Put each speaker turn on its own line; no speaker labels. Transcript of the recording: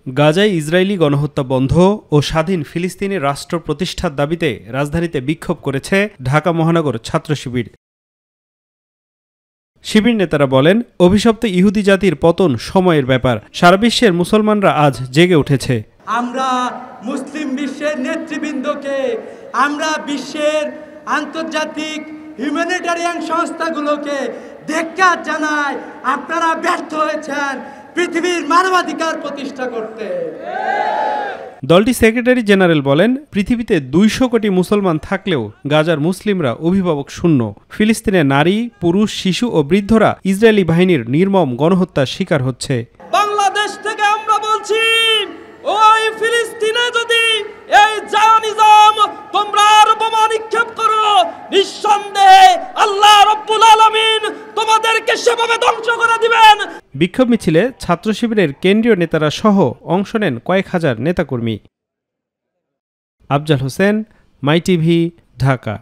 গাজায় ইসরায়েলি গণহত্যা বন্ধ ও স্বাধীন ফিলিস্তিনি রাষ্ট্র প্রতিষ্ঠার দাবিতে রাজধানীতে বিক্ষোভ করেছে ঢাকা মহানগর ছাত্র শিবির। শিবির নেতারা বলেন, অভিশপ্ত ইহুদি জাতির পতন সময়ের ব্যাপার। সারা বিশ্বের মুসলমানরা আজ জেগে উঠেছে।
আমরা মুসলিম বিশ্বের নেতৃবৃন্দকে, আমরা বিশ্বের আন্তর্জাতিক হিউম্যানিটারিয়ান সংস্থাগুলোকে ধিক্কার জানাই। আপনারা ব্যর্থ হয়েছেন পৃথিবীর মানবাধিকার প্রতিষ্ঠা করতে।
দলটির সেক্রেটারি জেনারেল বলেন, পৃথিবীতে 200 কোটি মুসলমান থাকলেও গাজার মুসলিমরা অভিভাবক শূন্য। ফিলিস্তিনের নারী, পুরুষ, শিশু ও বৃদ্ধরা ইসরায়েলি বাহিনীর নির্মম গণহত্যার শিকার হচ্ছে।
বাংলাদেশ থেকে আমরা বলছি, ওই ফিলিস্তিনে যদি এই জায়নিজম তোমরা আর বোমা নিক্ষেপ করো, নিঃসন্দেহে আল্লাহ রাব্বুল আলামিন তোমাদেরকে সেভাবে ধ্বংস করে দিবেন।
বিক্ষোভ মিছিলে ছাত্র শিবিরের কেন্দ্রীয় নেতারা সহ অংশ নেন কয়েক হাজার নেতাকর্মী। আফজাল হোসেন, মাই টিভি, ঢাকা।